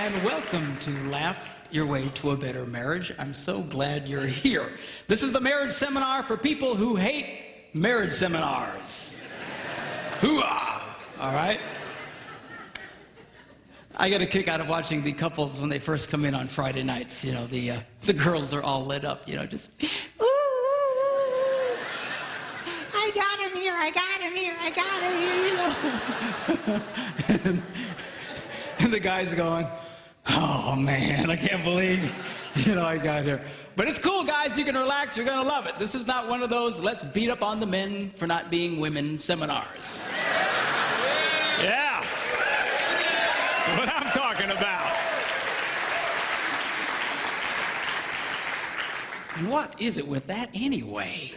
and welcome to Laugh Your Way to a Better Marriage. I'm so glad you're here. This is the marriage seminar for people who hate marriage seminars. Hoo-ah! All right? I get a kick out of watching the couples when they first come in on Friday nights. You know, the girls, they're all lit up, you know, just, ooh, I got him here, I got him here, I got him here, you know. And the guy's going, oh man, I can't believe, you know, I got here. But it's cool, guys, you can relax, you're gonna love it. This is not one of those let's beat up on the men for not being women seminars. Yeah. What I'm talking about. What is it with that anyway?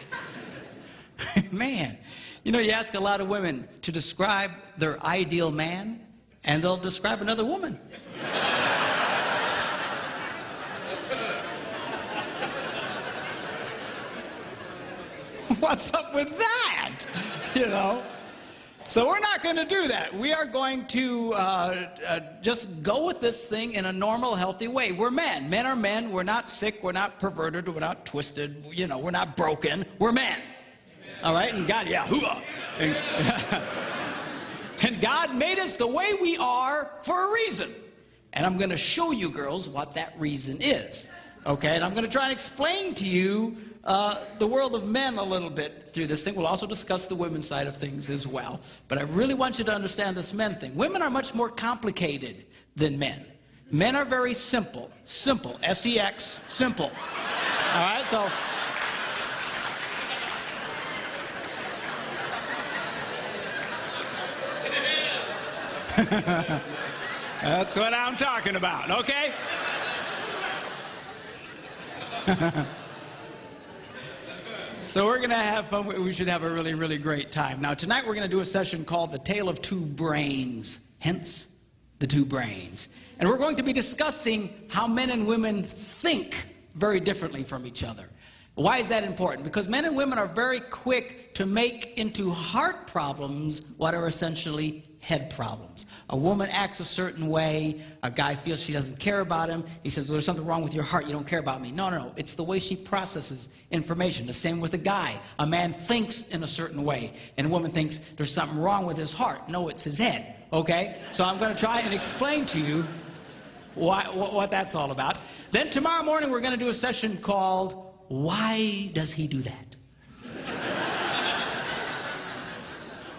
Man, you know, you ask a lot of women to describe their ideal man, and they'll describe another woman. What's up with that? You know? So we're not going to do that. We are going to just go with this thing in a normal, healthy way. We're men. Men are men. We're not sick. We're not perverted. We're not twisted. You know, we're not broken. We're men. All right? And God, yeah, hoo-ah. And God made us the way we are for a reason. And I'm going to show you girls what that reason is. Okay? And I'm going to try and explain to you the world of men a little bit through this thing. We'll also discuss the women's side of things as well. But I really want you to understand this men thing. Women are much more complicated than men. Men are very simple. Simple. S-E-X. Simple. All right? So... That's what I'm talking about, okay? So we're going to have fun. We should have a really, really great time. Now, tonight we're going to do a session called The Tale of Two Brains, hence the two brains. And we're going to be discussing how men and women think very differently from each other. Why is that important? Because men and women are very quick to make into heart problems what are essentially head problems. A woman acts a certain way, a guy feels she doesn't care about him, he says, well, there's something wrong with your heart, you don't care about me. No, it's the way she processes information. The same with a guy. A man thinks in a certain way, and a woman thinks there's something wrong with his heart. No, it's his head, okay? So I'm going to try and explain to you what that's all about. Then tomorrow morning we're going to do a session called, Why Does He Do That?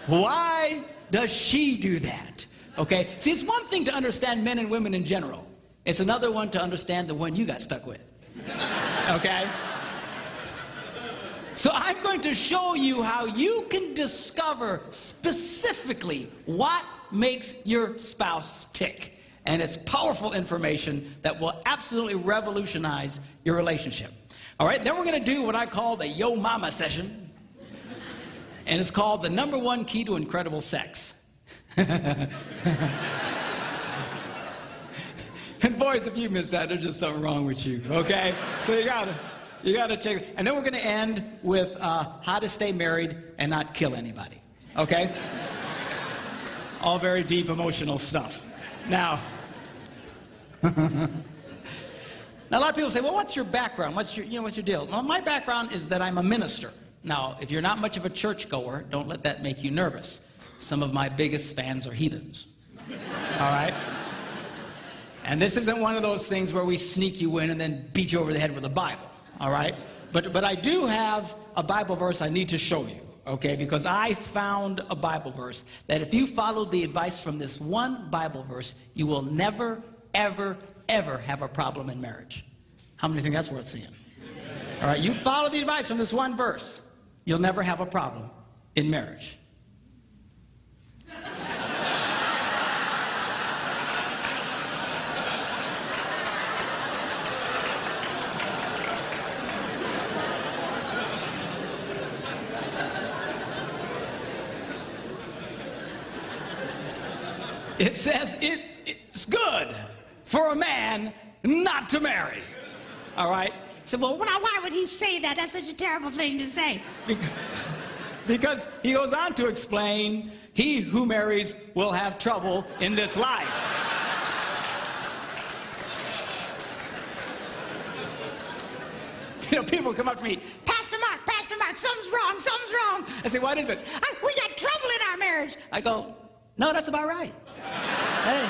Why does she do that? Okay? See, it's one thing to understand men and women in general. It's another one to understand the one you got stuck with. Okay? So I'm going to show you how you can discover specifically what makes your spouse tick. And it's powerful information that will absolutely revolutionize your relationship. All right? Then we're going to do what I call the Yo Mama session. And it's called the #1 key to incredible sex. And boys, if you miss that, there's just something wrong with you, okay? So you gotta check it. And then we're gonna end with how to stay married and not kill anybody, okay? All very deep emotional stuff. Now, now a lot of people say, well, what's your background? What's your deal? Well, my background is that I'm a minister. Now, if you're not much of a churchgoer, don't let that make you nervous. Some of my biggest fans are heathens. All right? And this isn't one of those things where we sneak you in and then beat you over the head with a Bible. All right? But I do have a Bible verse I need to show you, okay? Because I found a Bible verse that if you follow the advice from this one Bible verse, you will never, ever, ever have a problem in marriage. How many think that's worth seeing? All right? You follow the advice from this one verse, you'll never have a problem in marriage. It says it's good for a man not to marry. All right? So, well, why would he say that? That's such a terrible thing to say. Because he goes on to explain, he who marries will have trouble in this life. people come up to me, Pastor Mark, something's wrong. I say, what is it? We got trouble in our marriage. I go, no, that's about right. Hey,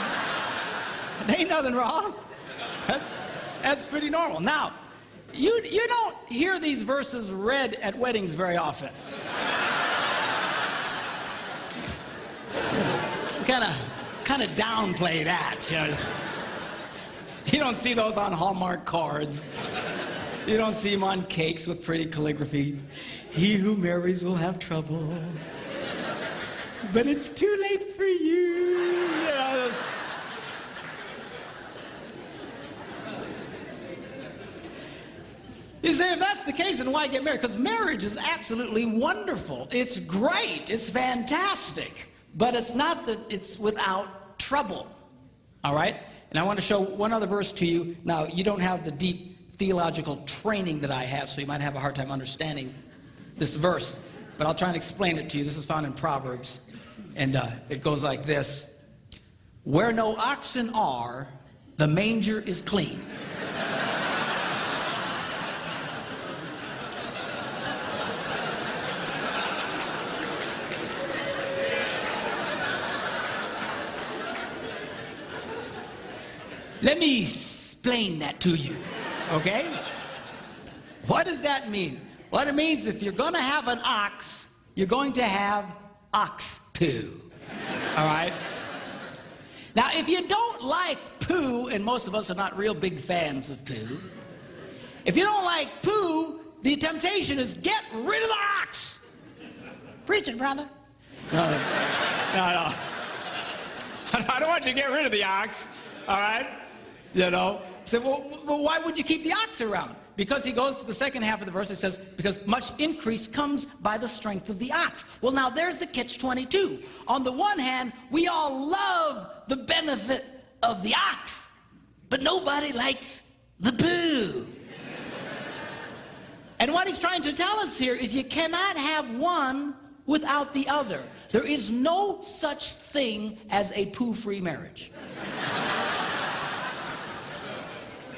there ain't nothing wrong. That's pretty normal. Now, you don't hear these verses read at weddings very often. Kind of downplay that. You don't see those on Hallmark cards. You don't see them on cakes with pretty calligraphy. He who marries will have trouble, but it's too late for you. You say, if that's the case, then why get married? Because marriage is absolutely wonderful. It's great. It's fantastic. But it's not that it's without trouble. All right? And I want to show one other verse to you. Now, you don't have the deep theological training that I have, so you might have a hard time understanding this verse. But I'll try and explain it to you. This is found in Proverbs. And it goes like this. Where no oxen are, the manger is clean. Let me explain that to you, okay? What does that mean? What it means, if you're going to have an ox, you're going to have ox poo, all right? Now, if you don't like poo, and most of us are not real big fans of poo, if you don't like poo, the temptation is get rid of the ox. Preach it, brother. No. I don't want you to get rid of the ox, all right? So, well, why would you keep the ox around? Because he goes to the second half of the verse, it says, because much increase comes by the strength of the ox. Well, now there's the catch-22. On the one hand, we all love the benefit of the ox, but nobody likes the poo. And what he's trying to tell us here is you cannot have one without the other. There is no such thing as a poo-free marriage.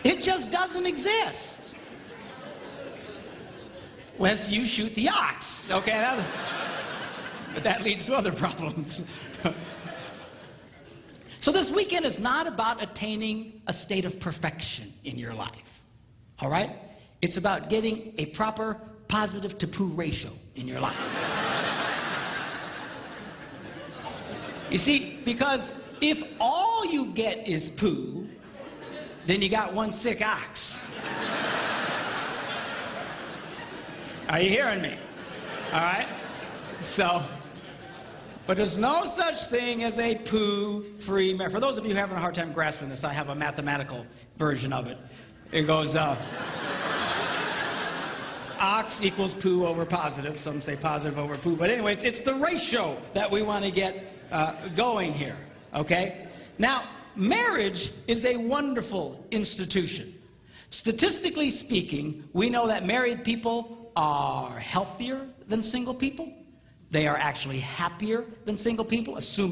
It just doesn't exist. Unless you shoot the ox, okay? But that leads to other problems. So this weekend is not about attaining a state of perfection in your life, all right? It's about getting a proper positive to poo ratio in your life. You see, because if all you get is poo, then you got one sick ox. Are you hearing me? All right? So, but there's no such thing as a poo-free marriage. For those of you having a hard time grasping this, I have a mathematical version of it. It goes, ox equals poo over positive. Some say positive over poo. But anyway, it's the ratio that we want to get going here, okay? Now, marriage is a wonderful institution. Statistically speaking, we know that married people are healthier than single people. They are actually happier than single people, assuming